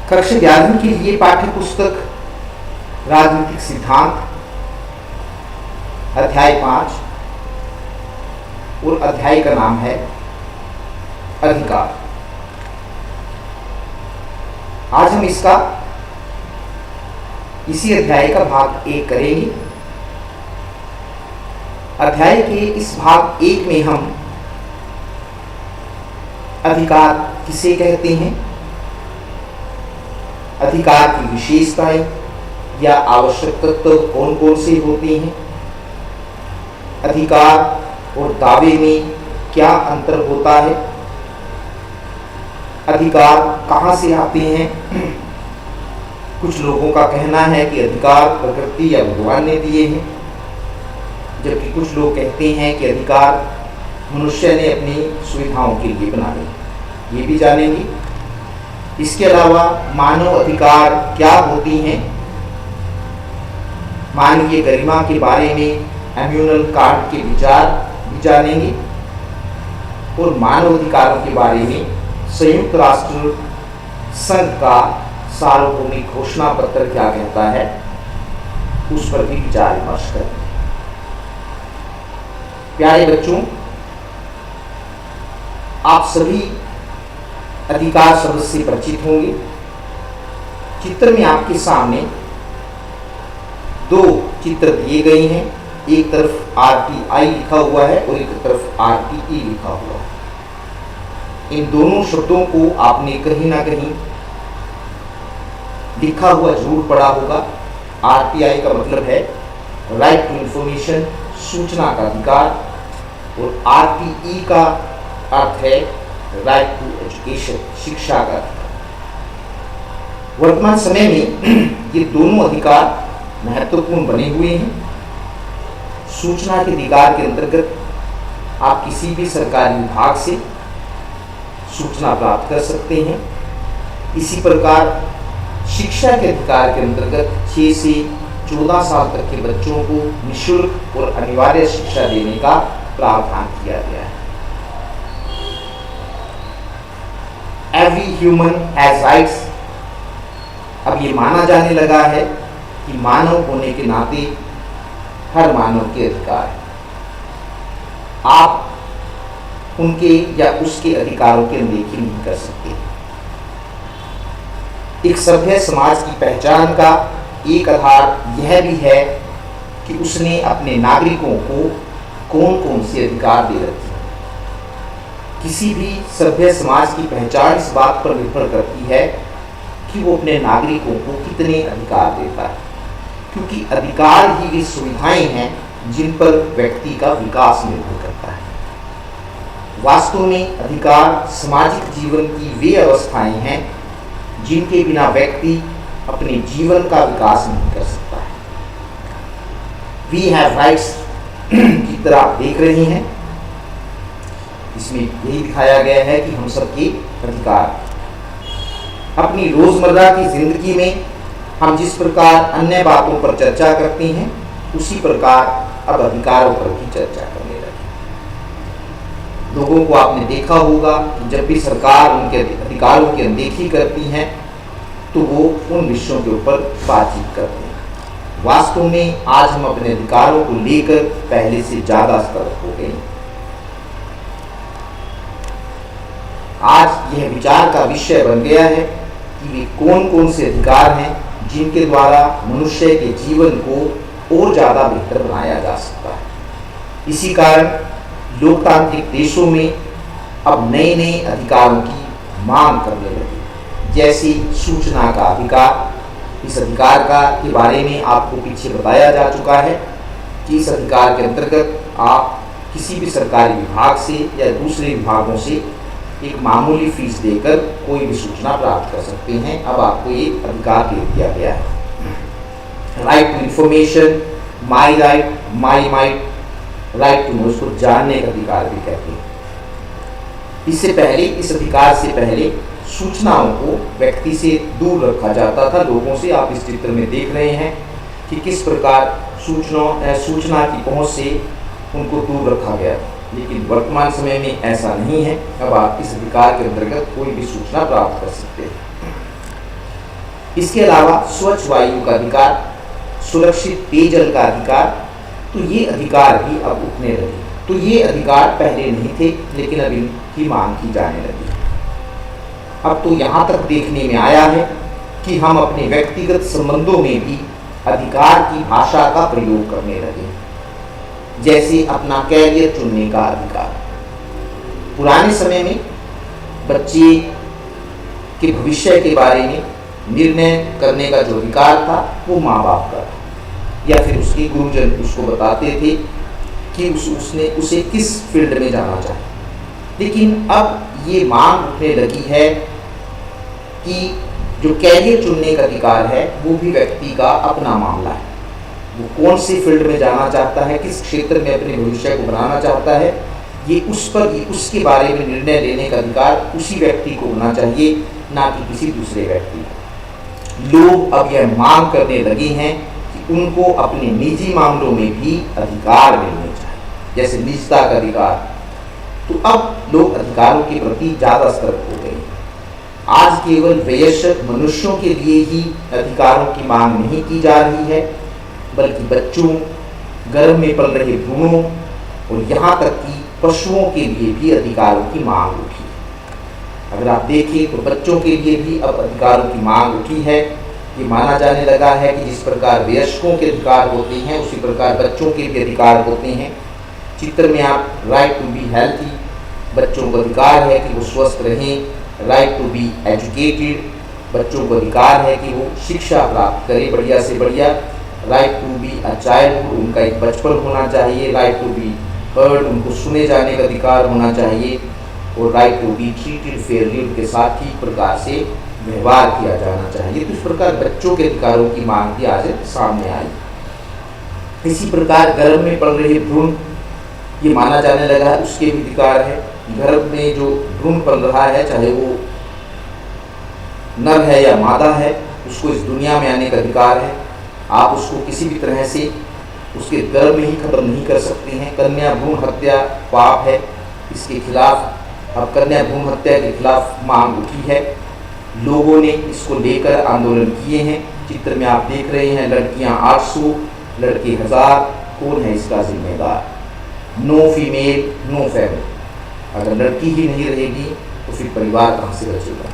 कक्षा 11वीं के लिए पाठ्य पुस्तक राजनीतिक सिद्धांत अध्याय 5 और अध्याय का नाम है अधिकार। आज हम इसी अध्याय का भाग 1 करेंगे। अध्याय के इस भाग 1 में हम अधिकार किसे कहते हैं, अधिकार की विशेषताएं या आवश्यक तत्व कौन कौन से होते हैं, अधिकार और दावे में क्या अंतर होता है, अधिकार कहाँ से आते हैं। कुछ लोगों का कहना है कि अधिकार प्रकृति या भगवान ने दिए हैं, जबकि कुछ लोग कहते हैं कि अधिकार मनुष्य ने अपनी सुविधाओं के लिए बनाए। ये भी जानेंगे। इसके अलावा मानव अधिकार क्या होती हैं, मानवीय गरिमा के बारे में एम्यूनल कांट के विचार भी जानेंगे और मानव अधिकारों के बारे में संयुक्त राष्ट्र संघ का सार्वभौमिक घोषणा पत्र क्या कहता है, उस पर भी विचार विमर्श करेंगे। प्यारे बच्चों, आप सभी अधिकार शब्द से परिचित होंगे। चित्र में आपके सामने 2 चित्र दिए गए हैं। एक तरफ RTI लिखा हुआ है और एक तरफ RTE लिखा हुआ है। इन दोनों शब्दों को आपने कहीं ना कहीं लिखा हुआ जरूर पढ़ा होगा। RTI का मतलब है राइट टू इंफॉर्मेशन, सूचना का अधिकार, और RTE का अर्थ है राइट टू एजुकेशन, शिक्षा का अधिकार। वर्तमान समय में ये दोनों अधिकार महत्वपूर्ण बने हुए हैं। सूचना के अधिकार के अंतर्गत आप किसी भी सरकारी विभाग से सूचना प्राप्त कर सकते हैं। इसी प्रकार शिक्षा के अधिकार के अंतर्गत 6 से 14 साल तक के बच्चों को निःशुल्क और अनिवार्य शिक्षा देने का प्रावधान किया गया है। Every human has rights। अब ये माना जाने लगा है कि मानव होने के नाते हर मानव के अधिकार है। आप उनके या उसके अधिकारों की अनदेखी नहीं कर सकते। एक सभ्य समाज की पहचान का एक आधार यह भी है कि उसने अपने नागरिकों को कौन कौन से अधिकार दे रखे हैं। किसी भी सभ्य समाज की पहचान इस बात पर निर्भर करती है कि वो अपने नागरिकों को कितने अधिकार देता है, क्योंकि अधिकार ही वे सुविधाएं हैं जिन पर व्यक्ति का विकास निर्भर करता है। वास्तव में अधिकार सामाजिक जीवन की वे अवस्थाएं हैं जिनके बिना व्यक्ति अपने जीवन का विकास नहीं कर सकता है। वी हैव राइट्स की तरह आप देख रहे हैं, इसमें यही दिखाया गया है कि हम सबके अधिकार। अपनी रोजमर्रा की जिंदगी में हम जिस प्रकार अन्य बातों पर चर्चा करते हैं, उसी प्रकार अब अधिकारों पर भी चर्चा करने लगे। लोगों को आपने देखा होगा कि जब भी सरकार उनके अधिकारों की अनदेखी करती है तो वो उन विषयों के ऊपर बातचीत करते हैं। वास्तव में आज हम अपने अधिकारों को लेकर पहले से ज्यादा सतर्क हो गए। आज यह विचार का विषय बन गया है कि वे कौन कौन से अधिकार हैं जिनके द्वारा मनुष्य के जीवन को और ज्यादा बेहतर बनाया जा सकता है। इसी कारण लोकतांत्रिक देशों में अब नए नए अधिकारों की मांग करने लगे, जैसे सूचना का अधिकार। इस अधिकार के बारे में आपको पीछे बताया जा चुका है कि इस अधिकार के अंतर्गत आप किसी भी सरकारी विभाग से या दूसरे विभागों से एक मामूली फीस देकर कोई भी सूचना प्राप्त कर सकते हैं। अब आपको ये अधिकार दे दिया गया है। Right to information, my right, my might, right to know, उसको जानने का अधिकार भी कहते हैं। इससे पहले, इस अधिकार से पहले सूचनाओं को व्यक्ति से दूर रखा जाता था। लोगों से आप इस चित्र में देख रहे हैं कि किस प्रकार सूचना की पहुंच से उनको दूर रखा गया। लेकिन वर्तमान समय में ऐसा नहीं है। अब आप इस अधिकार के अंतर्गत कोई भी सूचना प्राप्त कर सकते हैं। इसके अलावा स्वच्छ वायु का अधिकार, सुरक्षित पेयजल का अधिकार, तो ये अधिकार भी अब उठने लगे। तो ये अधिकार पहले नहीं थे, लेकिन अब इनकी मांग की जाने लगी। अब तो यहाँ तक देखने में आया है कि हम अपने व्यक्तिगत संबंधों में भी अधिकार की भाषा का प्रयोग करने लगे, जैसे अपना कैरियर चुनने का अधिकार। पुराने समय में बच्चे के भविष्य के बारे में निर्णय करने का जो अधिकार था वो माँ बाप का था, या फिर उसके गुरुजन उसको बताते थे कि उसने उसे किस फील्ड में जाना चाहिए। लेकिन अब ये मांग उठने लगी है कि जो कैरियर चुनने का अधिकार है वो भी व्यक्ति का अपना मामला है। वो कौन सी फील्ड में जाना चाहता है, किस क्षेत्र में अपने भविष्य को बनाना चाहता है, ये उस पर उसके बारे में निर्णय लेने का अधिकार उसी व्यक्ति को होना चाहिए, ना कि किसी दूसरे व्यक्ति को। लोग अब यह मांग करने लगे हैं कि उनको अपने निजी मामलों में भी अधिकार मिलने चाहिए, जैसे निजता का अधिकार। तो अब लोग अधिकारों के प्रति ज़्यादा सतर्क हो गए। आज केवल वयस्क मनुष्यों के लिए ही अधिकारों की मांग नहीं की जा रही है, बल्कि बच्चों, गर्भ में पल रहे भ्रूणों और यहाँ तक कि पशुओं के लिए भी अधिकारों की मांग उठी। अगर आप देखें तो बच्चों के लिए भी अब अधिकारों की मांग उठी है। ये माना जाने लगा है कि जिस प्रकार वयस्कों के अधिकार होते हैं उसी प्रकार बच्चों के भी अधिकार होते हैं। चित्र में आप राइट टू बी हेल्थी, बच्चों को अधिकार है कि वो स्वस्थ रहें। राइट टू बी एजुकेटेड, बच्चों को अधिकार है कि वो शिक्षा प्राप्त करें बढ़िया से बढ़िया। Right to be a childhood, उनका एक बचपन होना चाहिए। राइट टू बी हर्ड, उनको सुने जाने का अधिकार होना चाहिए। और right to be treated fairly, उनके साथ ठीक प्रकार से व्यवहार किया जाना चाहिए। तो इस प्रकार बच्चों के अधिकारों की मांग भी आज सामने आई। इसी प्रकार गर्भ में पल रहे भ्रूण, ये माना जाने लगा है उसके भी अधिकार है। गर्भ में जो भ्रूण पल रहा है, चाहे वो नर है या मादा है, उसको इस दुनिया में आने का अधिकार है। आप उसको किसी भी तरह से उसके गर्भ में ही खत्म नहीं कर सकते हैं। कन्या भ्रूण हत्या पाप है, इसके खिलाफ अब कन्या भ्रूण हत्या के खिलाफ मांग उठी है। लोगों ने इसको लेकर आंदोलन किए हैं। चित्र में आप देख रहे हैं, लड़कियां 800, लड़के 1000, कौन है इसका जिम्मेदार? No female no family. अगर लड़की ही नहीं रहेगी तो फिर परिवार कहाँ से बचेगा?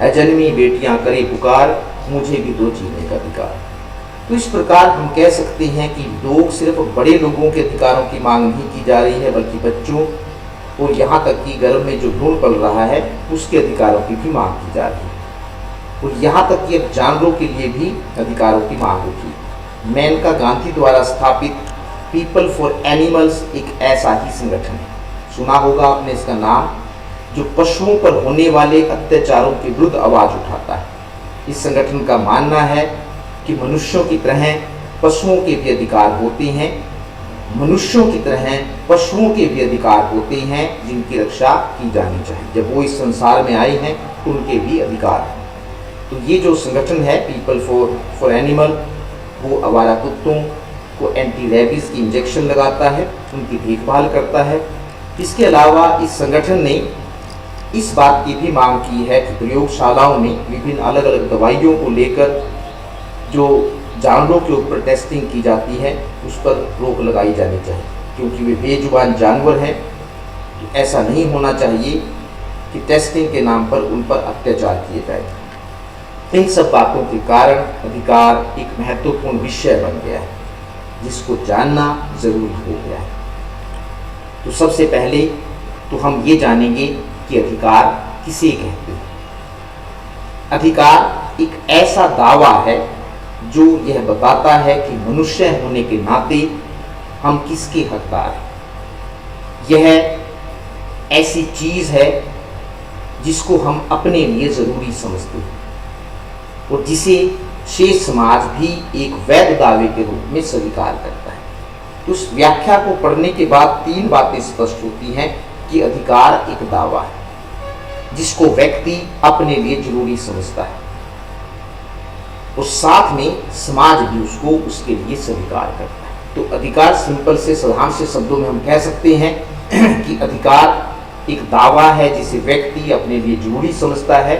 अजन्मी बेटियां करे पुकार, मुझे भी तो जीने का अधिकार। तो इस प्रकार हम कह सकते हैं कि लोग सिर्फ बड़े लोगों के अधिकारों की मांग नहीं की जा रही है, बल्कि बच्चों और यहाँ तक कि गर्भ में जो भ्रूण पल रहा है उसके अधिकारों की भी मांग की जा रही है। और यहाँ तक कि अब जानवरों के लिए भी अधिकारों की मांग होगी। मेनका गांधी द्वारा स्थापित पीपल फॉर एनिमल्स एक ऐसा ही संगठन है, सुना होगा आपने इसका नाम, जो पशुओं पर होने वाले अत्याचारों के विरुद्ध आवाज उठाता है। इस संगठन का मानना है कि मनुष्यों की तरह पशुओं के भी अधिकार होते हैं, मनुष्यों की तरह पशुओं के भी अधिकार होते हैं जिनकी रक्षा की जानी चाहिए। जब वो इस संसार में आए हैं तो उनके भी अधिकार हैं। तो ये जो संगठन है पीपल फॉर एनिमल, वो आवारा कुत्तों को एंटी रेबीज की इंजेक्शन लगाता है, उनकी देखभाल करता है। इसके अलावा इस संगठन ने इस बात की भी मांग की है कि प्रयोगशालाओं में विभिन्न अलग अलग दवाइयों को लेकर जो जानवरों के ऊपर टेस्टिंग की जाती है उस पर रोक लगाई जानी चाहिए, क्योंकि वे बेजुबान जानवर हैं। तो ऐसा नहीं होना चाहिए कि टेस्टिंग के नाम पर उन पर अत्याचार किए जाए। इन सब बातों के कारण अधिकार एक महत्वपूर्ण विषय बन गया है, जिसको जानना जरूरी हो गया है। तो सबसे पहले तो हम ये जानेंगे कि अधिकार किसे कहते हैं। अधिकार एक ऐसा दावा है जो यह बताता है कि मनुष्य होने के नाते हम किसके हकदार हैं। यह ऐसी चीज है जिसको हम अपने लिए जरूरी समझते हैं और जिसे शेष समाज भी एक वैध दावे के रूप में स्वीकार करता है। तो उस व्याख्या को पढ़ने के बाद 3 बातें स्पष्ट होती हैं कि अधिकार एक दावा है जिसको व्यक्ति अपने लिए जरूरी समझता है और साथ में समाज भी उसको उसके लिए स्वीकार करता है। तो अधिकार सिंपल से साधारण से शब्दों में हम कह सकते हैं कि अधिकार एक दावा है जिसे व्यक्ति अपने लिए जरूरी समझता है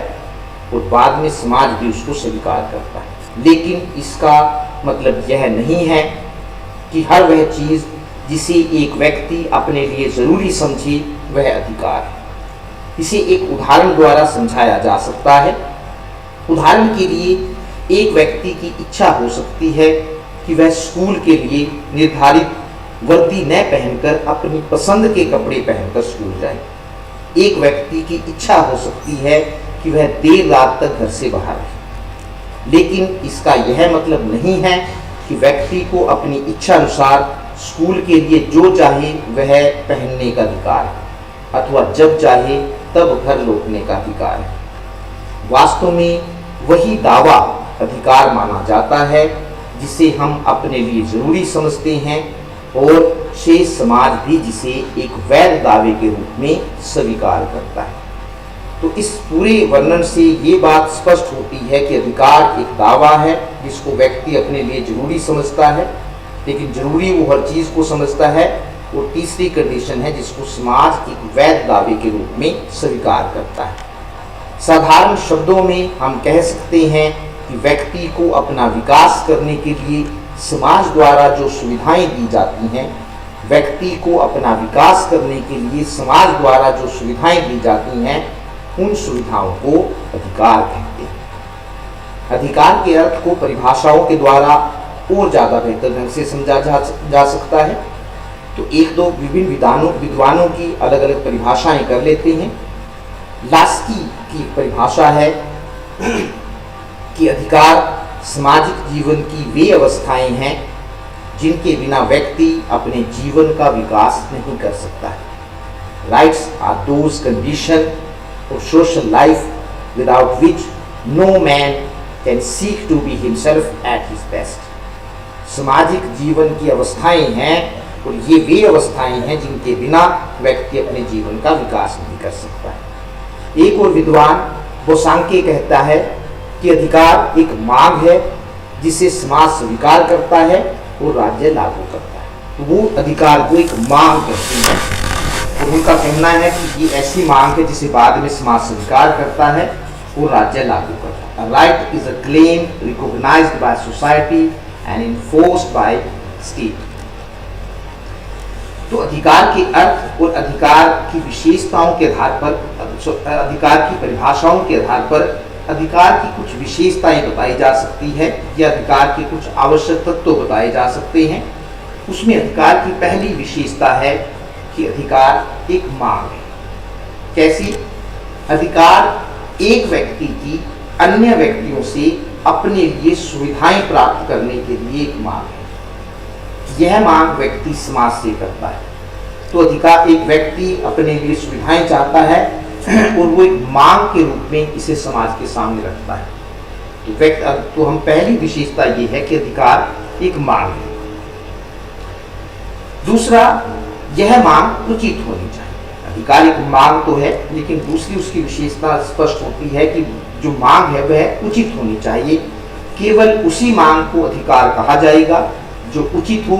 और बाद में समाज भी उसको स्वीकार करता है। लेकिन इसका मतलब यह नहीं है कि हर वह चीज़ जिसे एक व्यक्ति अपने लिए ज़रूरी समझे वह अधिकार है। इसे एक उदाहरण द्वारा समझाया जा सकता है। उदाहरण के लिए एक व्यक्ति की इच्छा हो सकती है कि वह स्कूल के लिए निर्धारित वर्दी न पहनकर अपनी पसंद के कपड़े पहनकर स्कूल जाए। एक व्यक्ति की इच्छा हो सकती है कि वह देर रात तक घर से बाहर रहे। लेकिन इसका यह मतलब नहीं है कि व्यक्ति को अपनी इच्छा अनुसार स्कूल के लिए जो चाहे वह पहनने का अधिकार है अथवा जब चाहे तब घर लौटने का अधिकार है। वास्तव में वही दावा अधिकार माना जाता है जिसे हम अपने लिए जरूरी समझते हैं और शेष समाज भी जिसे एक वैध दावे के रूप में स्वीकार करता है। तो इस पूरे वर्णन से ये बात स्पष्ट होती है कि अधिकार एक दावा है जिसको व्यक्ति अपने लिए जरूरी समझता है, लेकिन जरूरी वो हर चीज़ को समझता है। और तीसरी कंडीशन है जिसको समाज एक वैध दावे के रूप में स्वीकार करता है। साधारण शब्दों में हम कह सकते हैं कि व्यक्ति को अपना विकास करने के लिए समाज द्वारा जो सुविधाएं दी जाती हैं, व्यक्ति को अपना विकास करने के लिए समाज द्वारा जो सुविधाएं दी जाती हैं, उन सुविधाओं को अधिकार कहते हैं। अधिकार के अर्थ को परिभाषाओं के द्वारा और ज़्यादा बेहतर ढंग से समझा जा सकता है। तो एक दो विभिन्न विद्वानों की अलग अलग परिभाषाएं कर लेते हैं। लास्की की परिभाषा है कि अधिकार सामाजिक जीवन की वे अवस्थाएं हैं जिनके बिना व्यक्ति अपने जीवन का विकास नहीं कर सकता है। Rights are those condition of social life without which no man can seek to be himself at his best। सामाजिक जीवन की अवस्थाएं हैं और ये वे अवस्थाएं हैं जिनके बिना व्यक्ति अपने जीवन का विकास नहीं कर सकता है। एक और विद्वान बोसांके कहता है कि अधिकार एक मांग है जिसे समाज स्वीकार करता है और राज्य लागू करता है। तो वो अधिकार को एक मांग कहते हैं और उनका कहना है कि ये ऐसी मांग है जिसे बाद में समाज स्वीकार करता है और राज्य लागू करता है। A right is a claim recognized by society and enforced by state। तो अधिकार के अर्थ और अधिकार की विशेषताओं के आधार पर, अधिकार की परिभाषाओं के आधार पर अधिकार की कुछ विशेषताएं बताई जा सकती है या अधिकार के कुछ आवश्यक तत्व बताए जा सकते हैं। उसमें अधिकार की पहली विशेषता है कि अधिकार एक मांग है। कैसी? अधिकार एक व्यक्ति की अन्य व्यक्तियों से अपने लिए सुविधाएं प्राप्त करने के लिए एक मांग है। यह मांग व्यक्ति समाज से करता है। तो अधिकार, एक व्यक्ति अपने लिए सुविधाएं चाहता है और वो एक मांग के रूप में इसे समाज के सामने रखता है। तो हम पहली विशेषता ये है कि अधिकार एक मांग है। दूसरा, यह मांग उचित होनी चाहिए। अधिकार एक मांग तो है, लेकिन दूसरी उसकी विशेषता स्पष्ट होती है कि जो मांग है वह उचित होनी चाहिए। केवल उसी मांग को अधिकार कहा जाएगा जो उचित हो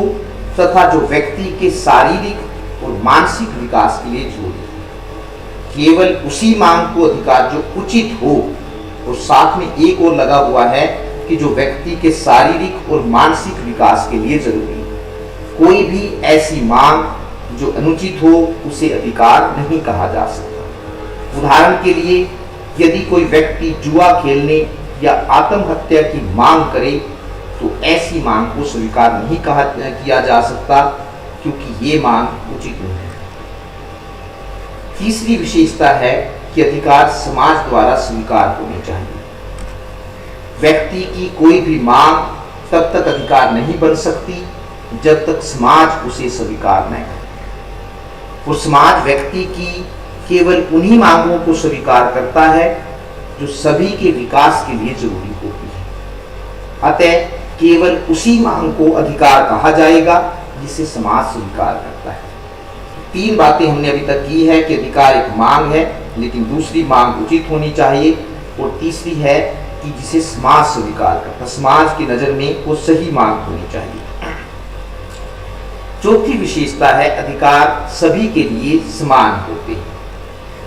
तथा जो व्यक्ति के शारीरिक और मानसिक विकास के लिए जरूरी है। केवल उसी मांग को अधिकार जो उचित हो, और साथ में एक और लगा हुआ है कि जो व्यक्ति के शारीरिक और मानसिक विकास के लिए जरूरी है। कोई भी ऐसी मांग जो अनुचित हो उसे अधिकार नहीं कहा जा सकता। उदाहरण के लिए, यदि कोई व्यक्ति जुआ खेलने या आत्महत्या की मांग करे तो ऐसी मांग को स्वीकार नहीं किया जा सकता, क्योंकि ये मांग उचित नहीं है। तीसरी विशेषता है कि अधिकार समाज द्वारा स्वीकार होने चाहिए। व्यक्ति की कोई भी मांग तब तक अधिकार नहीं बन सकती जब तक समाज उसे स्वीकार न करे। और समाज व्यक्ति की केवल उन्हीं मांगों को स्वीकार करता है जो सभी के विकास के लिए जरूरी होती है। अतः केवल उसी मांग को अधिकार कहा जाएगा जिसे समाज स्वीकार करता है। तीन बातें हमने अभी तक की है कि अधिकार एक मांग है, लेकिन दूसरी मांग उचित होनी चाहिए, और तीसरी है कि जिसे समाज स्वीकार करता है, समाज की नज़र में वो सही मांग होनी चाहिए। चौथी विशेषता है अधिकार सभी के लिए समान होते हैं।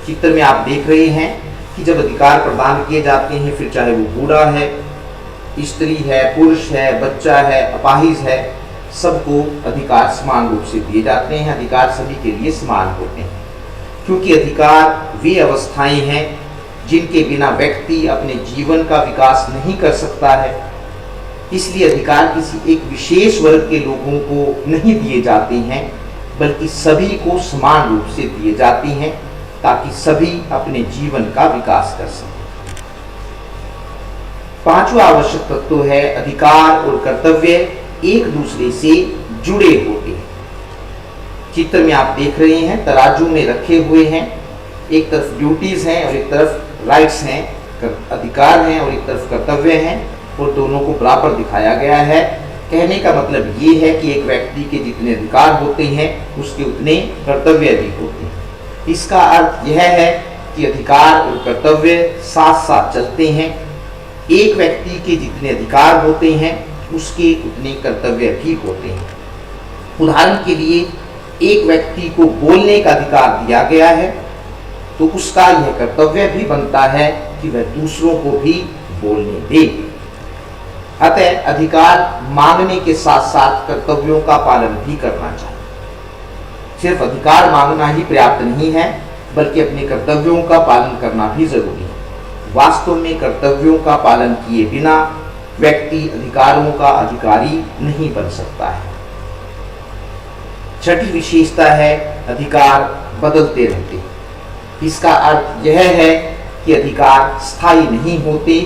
चित्र में आप देख रहे हैं कि जब अधिकार प्रदान किए जाते हैं, फिर चाहे वो बूढ़ा है, स्त्री है, पुरुष है, बच्चा है, अपाहिज है, सबको अधिकार समान रूप से दिए जाते हैं। अधिकार सभी के लिए समान होते हैं, क्योंकि अधिकार वे अवस्थाएं हैं जिनके बिना व्यक्ति अपने जीवन का विकास नहीं कर सकता है। इसलिए अधिकार किसी एक विशेष वर्ग के लोगों को नहीं दिए जाते हैं, बल्कि सभी को समान रूप से दिए जाते हैं, ताकि सभी अपने जीवन का विकास कर सकें। पांचवा आवश्यक तत्व है अधिकार और कर्तव्य एक दूसरे से जुड़े होते हैं। चित्र में आप देख रहे हैं, तराजू में रखे हुए हैं, एक तरफ ड्यूटीज हैं और एक तरफ राइट्स हैं, अधिकार हैं और एक तरफ कर्तव्य हैं, और दोनों को बराबर दिखाया गया है। कहने का मतलब ये है कि एक व्यक्ति के जितने अधिकार होते हैं उसके उतने कर्तव्य भी होते हैं। इसका अर्थ यह है कि अधिकार और कर्तव्य साथ साथ चलते हैं। एक व्यक्ति के जितने अधिकार होते हैं उसके उतने कर्तव्य भी होते हैं। उदाहरण के लिए, एक व्यक्ति को बोलने का अधिकार दिया गया है, तो उसका यह कर्तव्य भी बनता है कि वह दूसरों को भी बोलने दे। अतः अधिकार मांगने के साथ साथ कर्तव्यों का पालन भी करना चाहिए। सिर्फ अधिकार मांगना ही पर्याप्त नहीं है, बल्कि अपने कर्तव्यों का पालन करना भी जरूरी है। वास्तव में कर्तव्यों का पालन किए बिना व्यक्ति अधिकारों का अधिकारी नहीं बन सकता है। छठी विशेषता है अधिकार बदलते रहते हैं। इसका अर्थ यह है कि अधिकार स्थायी नहीं होते,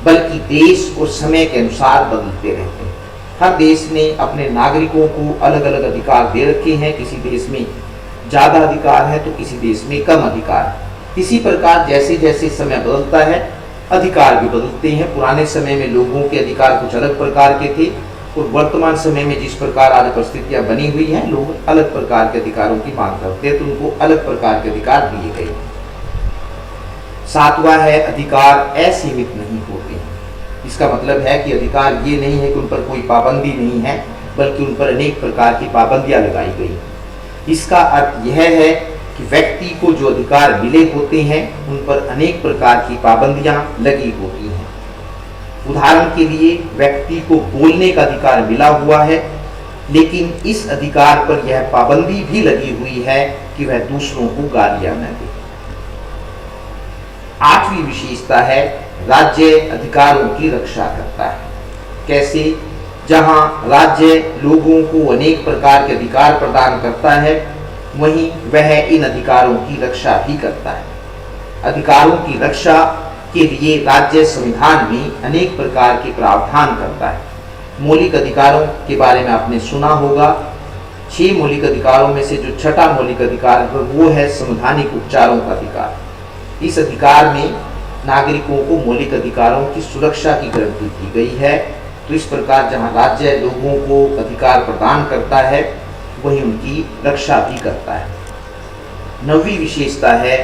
बल्कि देश और समय के अनुसार बदलते रहते हैं। हर देश ने अपने नागरिकों को अलग अलग अधिकार दे रखे हैं। किसी देश में ज़्यादा अधिकार है तो किसी देश में कम अधिकार है। इसी प्रकार जैसे जैसे समय बदलता है, अधिकार भी बदलते हैं। पुराने समय में लोगों के अधिकार कुछ अलग प्रकार के थे, और वर्तमान समय में जिस प्रकार आज परिस्थितियां बनी हुई हैं, लोग अलग प्रकार के अधिकारों की मांग करते हैं, तो उनको अलग प्रकार के अधिकार दिए गए। सातवां है अधिकार असीमित नहीं होते। इसका मतलब है कि अधिकार ये नहीं है कि उन पर कोई पाबंदी नहीं है, बल्कि उन पर अनेक प्रकार की पाबंदियां लगाई गई। इसका अर्थ यह है कि व्यक्ति को जो अधिकार मिले होते हैं उन पर अनेक प्रकार की पाबंदियां लगी होती हैं। उदाहरण के लिए, व्यक्ति को बोलने का अधिकार मिला हुआ है, लेकिन इस अधिकार पर यह पाबंदी भी लगी हुई है कि वह दूसरों को गालियां न दे। आठवीं विशेषता है राज्य अधिकारों की रक्षा करता है। कैसे? जहां राज्य लोगों को अनेक प्रकार के अधिकार प्रदान करता है, वहीं वह इन अधिकारों की रक्षा भी करता है। अधिकारों की रक्षा के लिए राज्य संविधान में अनेक प्रकार के प्रावधान करता है। मौलिक अधिकारों के बारे में आपने सुना होगा। 6 मौलिक अधिकारों में से जो छठा मौलिक अधिकार है वो है संवैधानिक उपचारों का अधिकार। इस अधिकार में नागरिकों को मौलिक अधिकारों की सुरक्षा की गारंटी दी गई है। तो इस प्रकार जहां राज्य लोगों को अधिकार प्रदान करता है, वहीं उनकी रक्षा भी करता है। 9वीं विशेषता है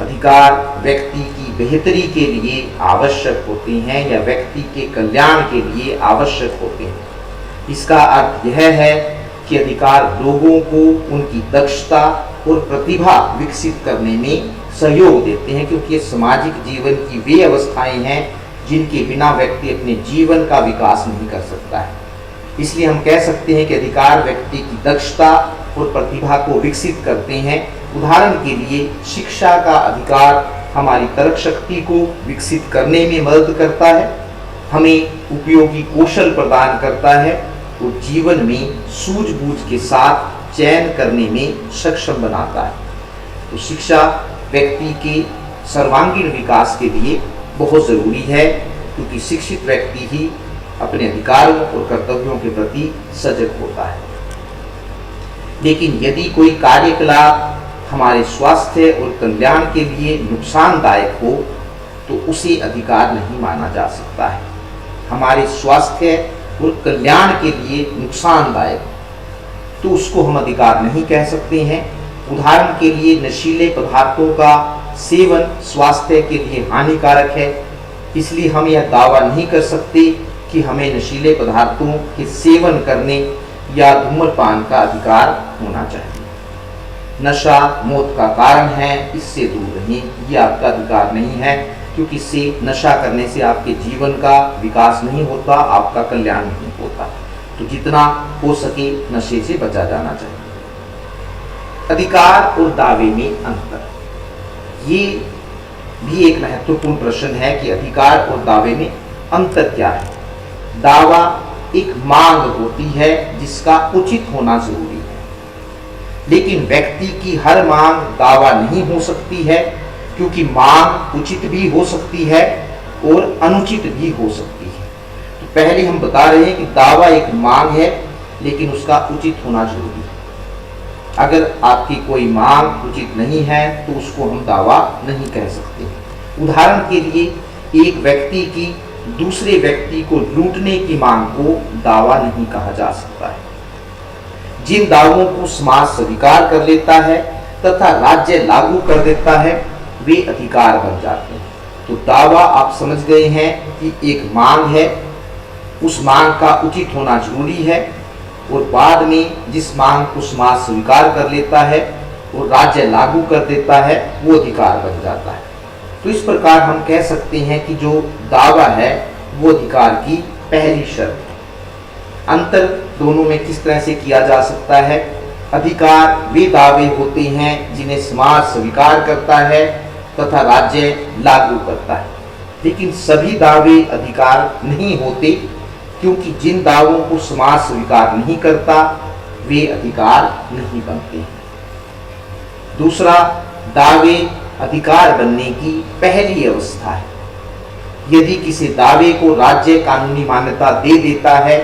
अधिकार व्यक्ति की बेहतरी के लिए आवश्यक होते हैं या व्यक्ति के कल्याण के लिए आवश्यक होते हैं। इसका अर्थ यह है कि अधिकार लोगों को उनकी दक्षता और प्रतिभा विकसित करने में सहयोग देते हैं, क्योंकि ये सामाजिक जीवन की वे अवस्थाएं हैं जिनके बिना व्यक्ति अपने जीवन का विकास नहीं कर सकता है। इसलिए हम कह सकते हैं कि अधिकार व्यक्ति की दक्षता और प्रतिभा को विकसित करते हैं। उदाहरण के लिए, शिक्षा का अधिकार हमारी तर्क शक्ति को विकसित करने में मदद करता है, हमें उपयोगी कौशल प्रदान करता है और जीवन में सूझबूझ के साथ चयन करने में सक्षम बनाता है। तो शिक्षा व्यक्ति के सर्वांगीण विकास के लिए बहुत जरूरी है, क्योंकि शिक्षित व्यक्ति ही अपने अधिकारों और कर्तव्यों के प्रति सजग होता है। लेकिन यदि कोई कार्यकलाप हमारे स्वास्थ्य और कल्याण के लिए नुकसानदायक हो, तो उसे अधिकार नहीं माना जा सकता है। हमारे स्वास्थ्य और कल्याण के लिए नुकसानदायक, तो उसको हम अधिकार नहीं कह सकते हैं। उदाहरण के लिए, नशीले पदार्थों का सेवन स्वास्थ्य के लिए हानिकारक है, इसलिए हम यह दावा नहीं कर सकते कि हमें नशीले पदार्थों के सेवन करने या धूम्रपान का अधिकार होना चाहिए। नशा मौत का कारण है, इससे दूर रहें, ये आपका अधिकार नहीं है, क्योंकि इससे नशा करने से आपके जीवन का विकास नहीं होता, आपका कल्याण नहीं होता। तो जितना हो सके नशे से बचा जाना चाहिए। अधिकार और दावे में अंतर, ये भी एक महत्वपूर्ण प्रश्न है कि अधिकार और दावे में अंतर क्या है। दावा एक मांग होती है जिसका उचित होना जरूरी है, लेकिन व्यक्ति की हर मांग दावा नहीं हो सकती है, क्योंकि मांग उचित भी हो सकती है और अनुचित भी हो सकती है। तो पहले हम बता रहे हैं कि दावा एक मांग है, लेकिन उसका उचित होना जरूरी है। अगर आपकी कोई मांग उचित नहीं है तो उसको हम दावा नहीं कह सकते। उदाहरण के लिए एक व्यक्ति की दूसरे व्यक्ति को लूटने की मांग को दावा नहीं कहा जा सकता है। जिन दावों को समाज स्वीकार कर लेता है तथा राज्य लागू कर देता है वे अधिकार बन जाते हैं। तो दावा आप समझ गए हैं कि एक मांग है, उस मांग का उचित होना जरूरी है, और बाद में जिस मांग को समाज स्वीकार कर लेता है और राज्य लागू कर देता है वो अधिकार बन जाता है। तो इस प्रकार हम कह सकते हैं कि जो दावा है वो अधिकार की पहली शर्त है। अंतर दोनों में किस तरह से किया जा सकता है? अधिकार वे दावे होते हैं जिन्हें समाज स्वीकार करता है तथा राज्य लागू करता है, लेकिन सभी दावे अधिकार नहीं होते, क्योंकि जिन दावों को समाज स्वीकार नहीं करता वे अधिकार नहीं बनते। दूसरा, दावे अधिकार बनने की पहली अवस्था है। यदि किसी दावे को राज्य कानूनी मान्यता दे देता है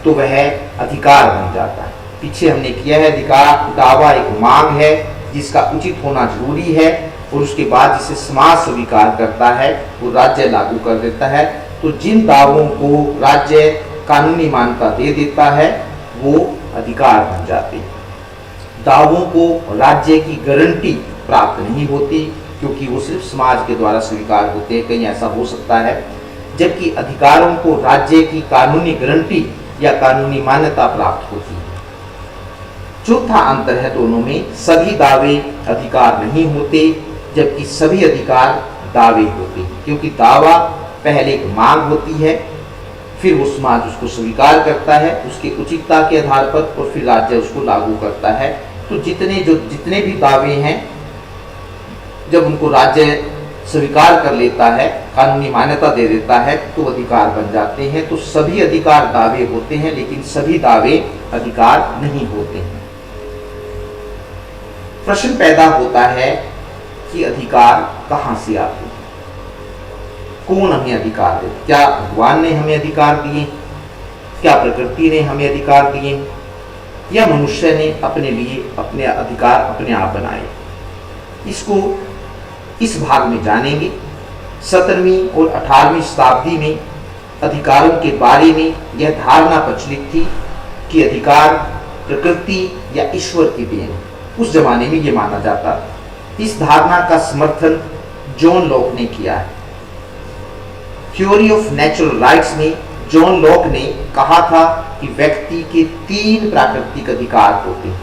तो वह अधिकार बन जाता है। पीछे हमने किया है, अधिकार दावा एक मांग है जिसका उचित होना जरूरी है, और उसके बाद जिसे समाज स्वीकार करता है वो राज्य लागू कर देता है। तो जिन दावों को राज्य कानूनी मान्यता दे देता है वो अधिकार बन जाते हैं। दावों को राज्य की गारंटी प्राप्त नहीं होती, क्योंकि वो सिर्फ समाज के द्वारा स्वीकार होते हैं, कहीं ऐसा हो सकता है, जबकि अधिकारों को राज्य की कानूनी गारंटी या कानूनी मान्यता प्राप्त होती है। चौथा अंतर है दोनों में, सभी दावे अधिकार नहीं होते जबकि सभी अधिकार दावे होते हैं, क्योंकि दावा पहले एक मांग होती है, फिर वो समाज उसको स्वीकार करता है उसके उचितता के आधार पर, और फिर राज्य उसको लागू करता है। तो जितने भी दावे हैं, जब उनको राज्य स्वीकार कर लेता है, कानूनी मान्यता दे देता है, तो अधिकार बन जाते हैं। तो सभी अधिकार दावे होते हैं, लेकिन सभी दावे अधिकार नहीं होते हैं। प्रश्न पैदा होता है कि अधिकार कहां से आते हैं, कौन हमें अधिकार दे? क्या भगवान ने हमें अधिकार दिए? क्या प्रकृति ने हमें अधिकार दिए, या मनुष्य ने अपने लिए अपने अधिकार अपने आप बनाए? इसको इस भाग में जानेंगे। 17वीं और 18वीं शताब्दी में अधिकारों के बारे में यह धारणा प्रचलित थी कि अधिकार प्रकृति या ईश्वर की देन। उस जमाने में यह माना जाता था। इस धारणा का समर्थन जॉन लॉक ने किया है। थ्योरी ऑफ नेचुरल राइट्स में जॉन लॉक ने कहा था कि व्यक्ति के 3 प्राकृतिक अधिकार होते हैं।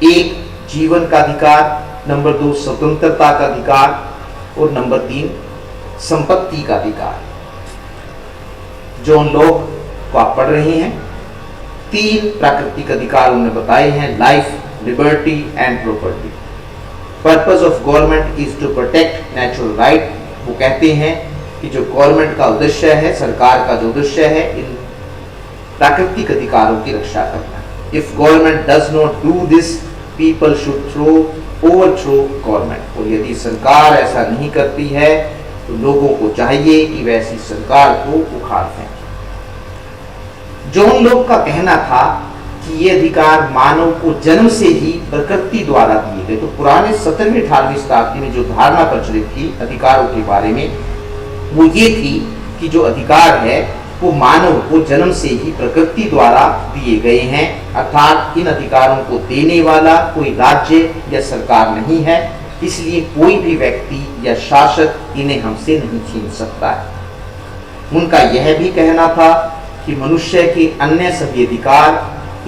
1 जीवन का अधिकार, नंबर 2 स्वतंत्रता का अधिकार, और नंबर 3 संपत्ति का अधिकार। जॉन लॉक को आप पढ़ रहे हैं। 3 प्राकृतिक अधिकार उन्होंने बताए हैं, life, liberty and property. Purpose of government is to protect natural right. वो कहते हैं कि जो गवर्नमेंट का उद्देश्य है, सरकार का जो उद्देश्य है, इन प्राकृतिक अधिकारों की रक्षा करना। If government does not do this, people should overthrow government. और यदि सरकार ऐसा नहीं करती है तो लोगों को चाहिए कि वैसी सरकार को उखाड़ फेंके। जॉन लॉक का कहना था कि ये अधिकार मानव को जन्म से ही प्रकृति द्वारा दिए गए। तो पुराने 17वीं 18वीं शताब्दी में जो धारणा प्रचलित थी अधिकारों के बारे में, वो ये थी कि जो अधिकार है वो मानव को जन्म से ही प्रकृति द्वारा दिए गए हैं, अर्थात इन अधिकारों को देने वाला कोई राज्य या सरकार नहीं है, इसलिए कोई भी व्यक्ति या शासक इन्हें हमसे नहीं छीन सकता है। उनका यह भी कहना था कि मनुष्य के अन्य सभी अधिकार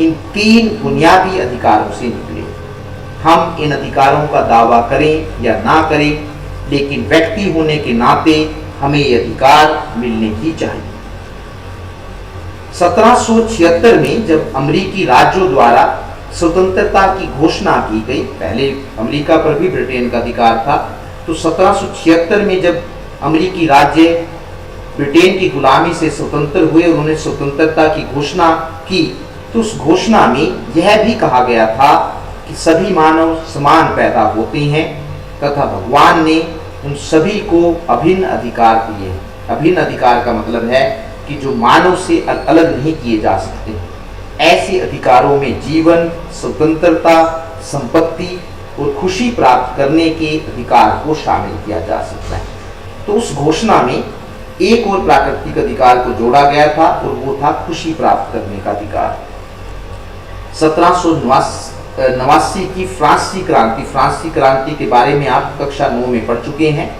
इन 3 बुनियादी अधिकारों से निकले। हम इन अधिकारों का दावा करें या ना करें, लेकिन व्यक्ति होने के नाते हमें ये अधिकार मिलने ही चाहिए। 1776 में जब अमेरिकी राज्यों द्वारा स्वतंत्रता की घोषणा की गई, पहले अमेरिका पर भी ब्रिटेन का अधिकार था, तो 1776 में जब अमेरिकी राज्य ब्रिटेन की गुलामी से स्वतंत्र हुए, उन्होंने स्वतंत्रता की घोषणा की, तो उस घोषणा में यह भी कहा गया था कि सभी मानव समान पैदा होते हैं तथा भगवान ने उन सभी को अभिन्न अधिकार दिए। अभिन्न अधिकार का मतलब है कि जो मानव से अलग नहीं किए जा सकते। ऐसे अधिकारों में जीवन, स्वतंत्रता, संपत्ति और खुशी प्राप्त करने के अधिकार को शामिल किया जा सकता है। तो उस घोषणा में एक और प्राकृतिक अधिकार को जोड़ा गया था और वो था खुशी प्राप्त करने का अधिकार। 1789 की फ्रांसीसी क्रांति के बारे में आप कक्षा 9 में पढ़ चुके हैं।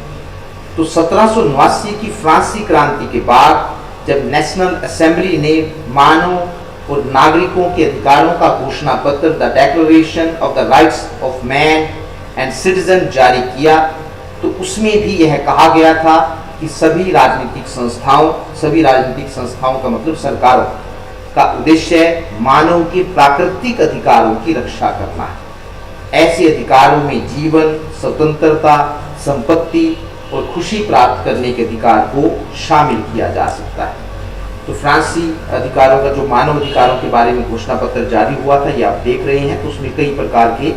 तो 1789 की फ्रांसीसी क्रांति के बाद जब नेशनल असेंबली ने मानव और नागरिकों के अधिकारों का घोषणा पत्र the declaration of the rights of man and citizen जारी किया, तो उसमें भी यह कहा गया था कि सभी राजनीतिक संस्थाओं का मतलब सरकारों का उद्देश्य मानव के प्राकृतिक अधिकारों की रक्षा करना है। ऐसे अधिकारों में जीवन, स्वतंत्रता, संपत्ति और खुशी प्राप्त करने के अधिकार को शामिल किया जा सकता है। तो फ्रांसीसी अधिकारों का जो मानव अधिकारों के बारे में घोषणा पत्र जारी हुआ था, ये आप देख रहे हैं, तो उसमें कई प्रकार के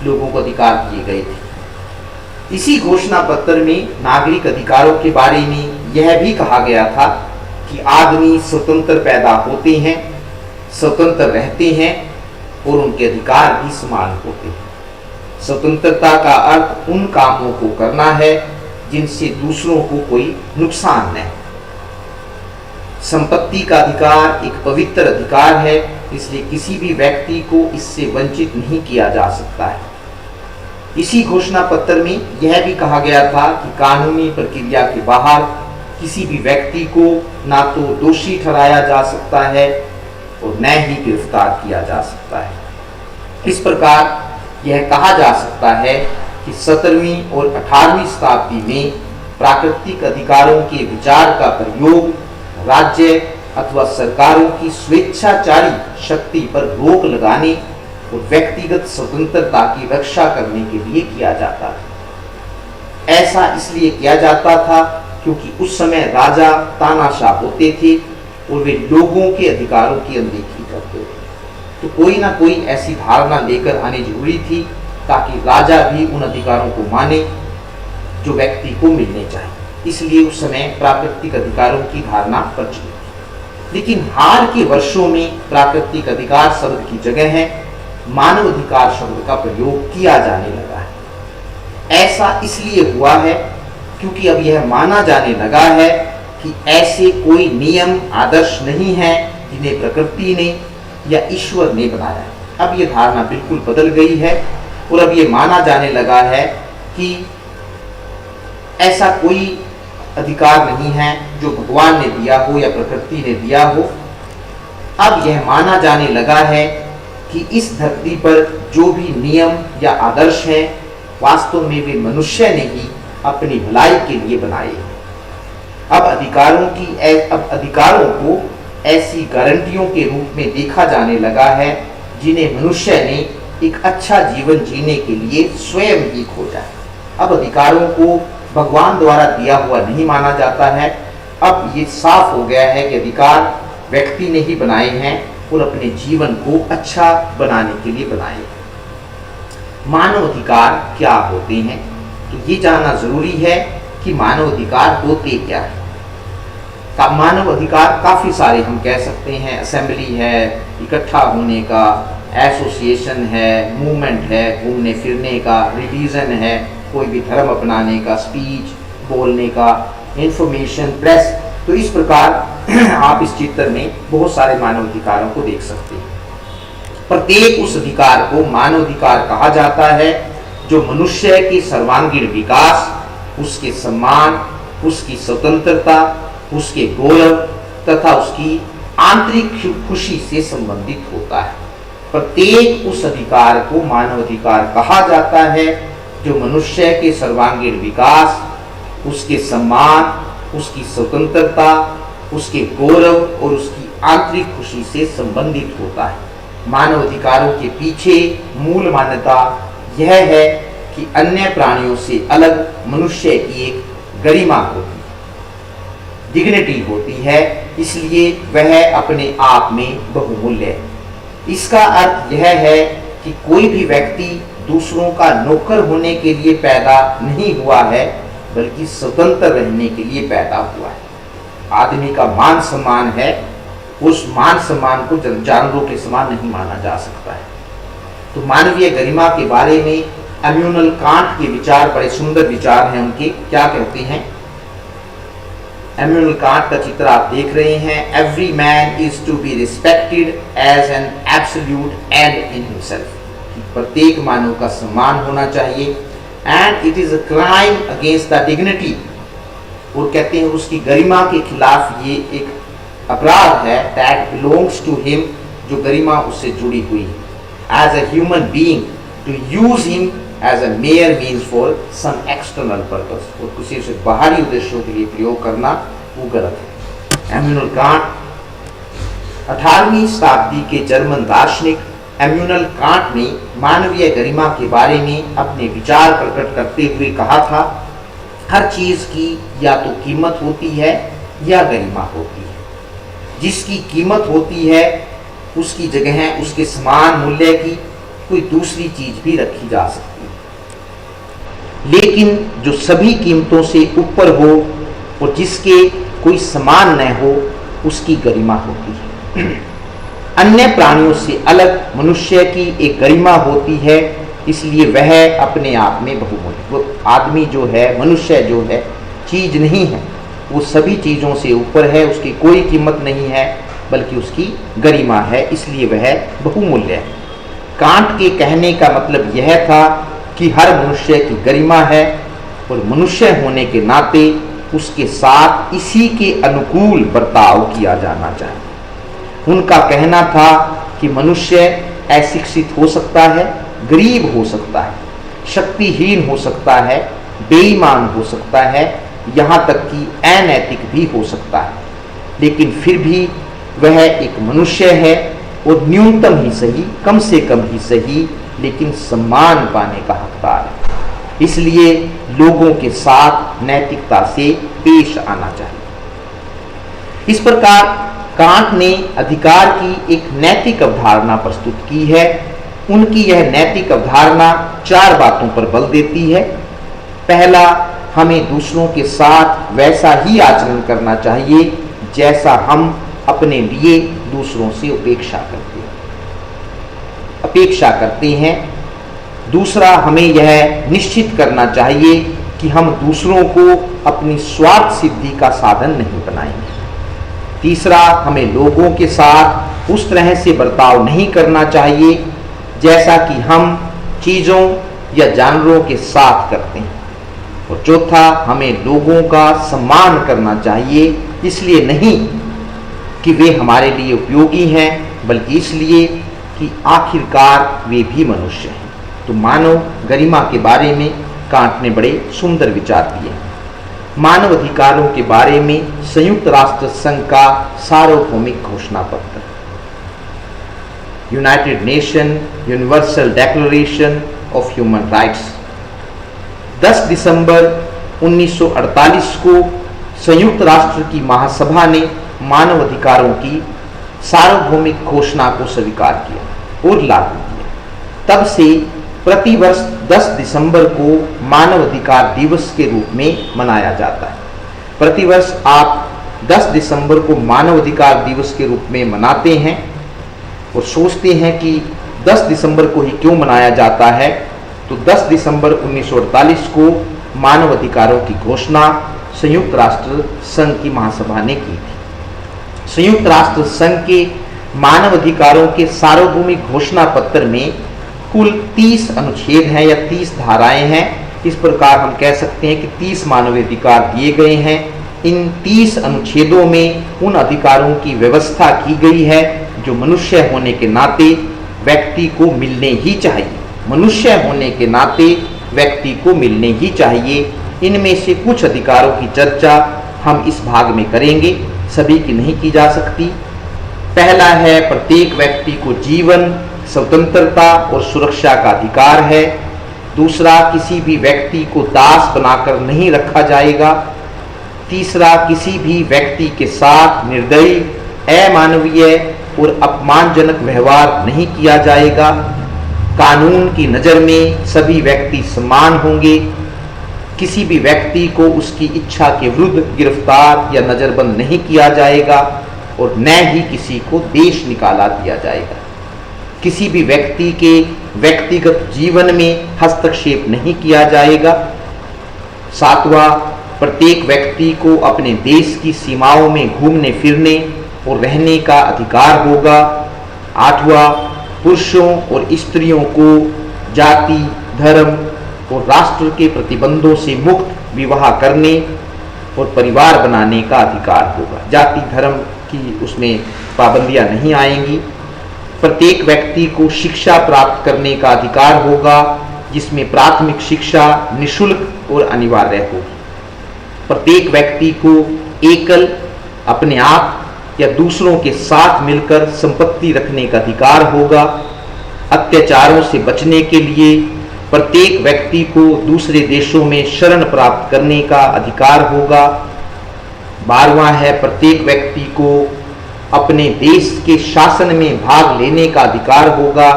लोगों को अधिकार दिए गए थे। इसी घोषणा पत्र में नागरिक अधिकारों के बारे में यह भी कहा गया था कि आदमी स्वतंत्र पैदा होते हैं, स्वतंत्र रहते हैं और उनके अधिकार भी समान होते हैं। स्वतंत्रता का अर्थ उन कामों को करना है जिनसे दूसरों को कोई नुकसान नहीं। संपत्ति का अधिकार एक पवित्र अधिकार है, इसलिए किसी भी व्यक्ति को इससे वंचित नहीं किया जा सकता है। इसी घोषणा पत्र में यह भी कहा गया था कि कानूनी प्रक्रिया के बाहर किसी भी व्यक्ति को ना तो दोषी ठहराया जा सकता है और न ही गिरफ्तार किया जा सकता है। इस प्रकार यह कहा जा सकता है कि 17वीं और 18वीं शताब्दी में प्राकृतिक अधिकारों के विचार का प्रयोग राज्य अथवा सरकारों की स्वेच्छाचारी शक्ति पर रोक लगाने और व्यक्तिगत स्वतंत्रता की रक्षा करने के लिए किया जाता है। ऐसा इसलिए किया जाता था क्योंकि उस समय राजा तानाशाह होते थे और वे लोगों के अधिकारों की अनदेखी करते थे। तो कोई ना कोई ऐसी धारणा लेकर आनी जरूरी थी ताकि राजा भी उन अधिकारों को माने जो व्यक्ति को मिलने चाहिए। इसलिए उस समय प्राकृतिक अधिकारों की धारणा प्रचलित थी। लेकिन हाल के वर्षों में प्राकृतिक अधिकार शब्द की जगह है मानव अधिकार शब्द का प्रयोग किया जाने लगा है। ऐसा इसलिए हुआ है क्योंकि अब यह माना जाने लगा है कि ऐसे कोई नियम आदर्श नहीं है जिन्हें प्रकृति ने या ईश्वर ने बनाया है। अब यह धारणा बिल्कुल बदल गई है और अब यह माना जाने लगा है कि ऐसा कोई अधिकार नहीं है जो भगवान ने दिया हो या प्रकृति ने दिया हो। अब यह माना जाने लगा है कि इस धरती पर जो भी नियम या आदर्श हैं वास्तव में वे मनुष्य ने ही अपनी भलाई के लिए बनाए। अब अधिकारों को ऐसी गारंटियों के रूप में देखा जाने लगा है जिन्हें मनुष्य ने एक अच्छा जीवन जीने के लिए स्वयं ही खोजा है। अब अधिकारों को भगवान द्वारा दिया हुआ नहीं माना जाता है। अब ये साफ हो गया है कि अधिकार व्यक्ति ने ही बनाए हैं और अपने जीवन को अच्छा बनाने के लिए बनाए। मानव अधिकार क्या होते हैं, तो ये जानना जरूरी है कि मानव अधिकार होते क्या है। मानव अधिकार काफी सारे हम कह सकते हैं। असेंबली है, इकट्ठा होने का, एसोसिएशन है, मूवमेंट है, घूमने फिरने का, रिलीजन है, कोई भी धर्म अपनाने का, स्पीच बोलने का, इंफॉर्मेशन, प्रेस। तो इस प्रकार आप इस चित्र में बहुत सारे मानव अधिकारों को देख सकते हैं। प्रत्येक उस अधिकार को मानव अधिकार कहा जाता है जो मनुष्य के सर्वांगीण विकास, उसके सम्मान, उसकी स्वतंत्रता, उसके गौरव तथा उसकी आंतरिक खुशी से संबंधित होता है। प्रत्येक उस अधिकार को मानवाधिकार कहा जाता है जो मनुष्य के सर्वांगीण विकास, उसके सम्मान, उसकी स्वतंत्रता, उसके गौरव और उसकी आंतरिक खुशी से संबंधित होता है। मानवाधिकारों के पीछे मूल मान्यता यह है कि अन्य प्राणियों से अलग मनुष्य की एक गरिमा होती है, डिग्निटी होती है, इसलिए वह अपने आप में बहुमूल्य है। इसका अर्थ यह है कि कोई भी व्यक्ति दूसरों का नौकर होने के लिए पैदा नहीं हुआ है, बल्कि स्वतंत्र रहने के लिए पैदा हुआ है। आदमी का मान सम्मान है, उस मान सम्मान को जानवरों के समान नहीं माना जा सकता है। तो मानवीय गरिमा के बारे में इमैनुअल कांट के विचार बड़े सुंदर विचार हैं उनके। क्या कहते हैं? इमैनुअल कांट का चित्र आप देख रहे हैं। Every man is to be respected as an absolute and in himself. प्रत्येक मानव का सम्मान होना चाहिए, and it is a crime against the dignity. और कहते हैं उसकी गरिमा के खिलाफ ये एक अपराध है, दैट बिलोंग्स टू हिम, जो गरिमा उससे जुड़ी हुई है। As a human being to use him as a mere means for some external purpose, और किसी से बाहरी उद्देश्यों के लिए प्रयोग करना वो गलत है। इमैनुअल कांट 18वीं शताब्दी के जर्मन दार्शनिक इमैनुअल कांट ने मानवीय गरिमा के बारे में अपने विचार प्रकट करते हुए कहा था, हर चीज की या तो कीमत होती है या गरिमा होती है। जिसकी कीमत होती है उसकी जगह उसके समान मूल्य की कोई दूसरी चीज भी रखी जा सकती है, लेकिन जो सभी कीमतों से ऊपर हो और जिसके कोई समान न हो उसकी गरिमा होती है। अन्य प्राणियों से अलग मनुष्य की एक गरिमा होती है, इसलिए वह अपने आप में बहुमूल्य। वो आदमी जो है, मनुष्य जो है, चीज नहीं है, वो सभी चीजों से ऊपर है, उसकी कोई कीमत नहीं है, बल्कि उसकी गरिमा है, इसलिए वह बहुमूल्य है। कांट के कहने का मतलब यह था कि हर मनुष्य की गरिमा है और मनुष्य होने के नाते उसके साथ इसी के अनुकूल बर्ताव किया जाना चाहिए। उनका कहना था कि मनुष्य अशिक्षित हो सकता है, गरीब हो सकता है, शक्तिहीन हो सकता है, बेईमान हो सकता है, यहाँ तक कि अनैतिक भी हो सकता है, लेकिन फिर भी वह एक मनुष्य है और न्यूनतम ही सही, कम से कम ही सही, लेकिन सम्मान पाने का हकदार है। इसलिए लोगों के साथ नैतिकता से पेश आना चाहिए। इस प्रकार कांट ने अधिकार की एक नैतिक अवधारणा प्रस्तुत की है। उनकी यह नैतिक अवधारणा 4 बातों पर बल देती है। पहला, हमें दूसरों के साथ वैसा ही आचरण करना चाहिए जैसा हम अपने लिए दूसरों से अपेक्षा करते हैं। दूसरा, हमें यह निश्चित करना चाहिए कि हम दूसरों को अपनी स्वार्थ सिद्धि का साधन नहीं बनाएंगे। तीसरा, हमें लोगों के साथ उस तरह से बर्ताव नहीं करना चाहिए जैसा कि हम चीज़ों या जानवरों के साथ करते हैं। और चौथा, हमें लोगों का सम्मान करना चाहिए, इसलिए नहीं कि वे हमारे लिए उपयोगी हैं, बल्कि इसलिए कि आखिरकार वे भी मनुष्य हैं। तो मानव गरिमा के बारे में कांट ने बड़े सुंदर विचार दिए। मानव अधिकारों के बारे में संयुक्त राष्ट्र संघ का सार्वभौमिक घोषणा पत्र, United nation universal declaration of human rights, 10 दिसंबर 1948 को संयुक्त राष्ट्र की महासभा ने मानव अधिकारों की सार्वभौमिक घोषणा को स्वीकार किया और लागू किया। तब से प्रतिवर्ष 10 दिसंबर को मानव अधिकार दिवस के रूप में मनाया जाता है। प्रतिवर्ष आप 10 दिसंबर को मानव अधिकार दिवस के रूप में मनाते हैं और सोचते हैं कि 10 दिसंबर को ही क्यों मनाया जाता है। तो 10 दिसंबर 1948 को मानव अधिकारों की घोषणा संयुक्त राष्ट्र संघ की महासभा ने की थी। संयुक्त राष्ट्र संघ के मानव अधिकारों के सार्वभौमिक घोषणा पत्र में कुल 30 अनुच्छेद हैं या 30 धाराएं हैं। इस प्रकार हम कह सकते हैं कि 30 मानवाधिकार दिए गए हैं। इन 30 अनुच्छेदों में उन अधिकारों की व्यवस्था की गई है जो मनुष्य होने के नाते व्यक्ति को मिलने ही चाहिए। मनुष्य होने के नाते व्यक्ति को मिलने ही चाहिए। इनमें से कुछ अधिकारों की चर्चा हम इस भाग में करेंगे, सभी की नहीं की जा सकती। पहला है, प्रत्येक व्यक्ति को जीवन, स्वतंत्रता और सुरक्षा का अधिकार है। दूसरा, किसी भी व्यक्ति को दास बनाकर नहीं रखा जाएगा। तीसरा, किसी भी व्यक्ति के साथ निर्दयी, अमानवीय और अपमानजनक व्यवहार नहीं किया जाएगा। कानून की नज़र में सभी व्यक्ति समान होंगे। किसी भी व्यक्ति को उसकी इच्छा के विरुद्ध गिरफ्तार या नज़रबंद नहीं किया जाएगा और न ही किसी को देश निकाला दिया जाएगा। किसी भी व्यक्ति के व्यक्तिगत जीवन में हस्तक्षेप नहीं किया जाएगा। सातवां, प्रत्येक व्यक्ति को अपने देश की सीमाओं में घूमने फिरने और रहने का अधिकार होगा। आठवां, पुरुषों और स्त्रियों को जाति, धर्म और राष्ट्र के प्रतिबंधों से मुक्त विवाह करने और परिवार बनाने का अधिकार होगा। जाति धर्म की उसमें पाबंदियां नहीं आएंगी। प्रत्येक व्यक्ति को शिक्षा प्राप्त करने का अधिकार होगा, जिसमें प्राथमिक शिक्षा निःशुल्क और अनिवार्य होगी। प्रत्येक व्यक्ति को एकल, अपने आप या दूसरों के साथ मिलकर संपत्ति रखने का अधिकार होगा। अत्याचारों से बचने के लिए प्रत्येक व्यक्ति को दूसरे देशों में शरण प्राप्त करने का अधिकार होगा। 12वां है, प्रत्येक व्यक्ति को अपने देश के शासन में भाग लेने का अधिकार होगा।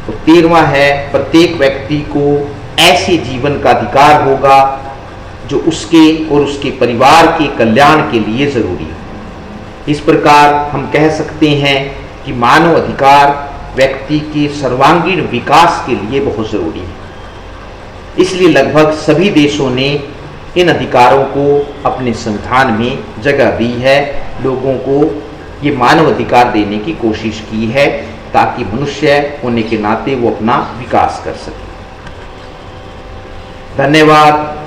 और 13वां है, प्रत्येक व्यक्ति को ऐसे जीवन का अधिकार होगा जो उसके और उसके परिवार के कल्याण के लिए जरूरी है। इस प्रकार हम कह सकते हैं कि मानव अधिकार व्यक्ति के सर्वांगीण विकास के लिए बहुत जरूरी है। इसलिए लगभग सभी देशों ने इन अधिकारों को अपने संविधान में जगह दी है। लोगों को ये मानव अधिकार देने की कोशिश की है ताकि मनुष्य होने के नाते वो अपना विकास कर सके। धन्यवाद।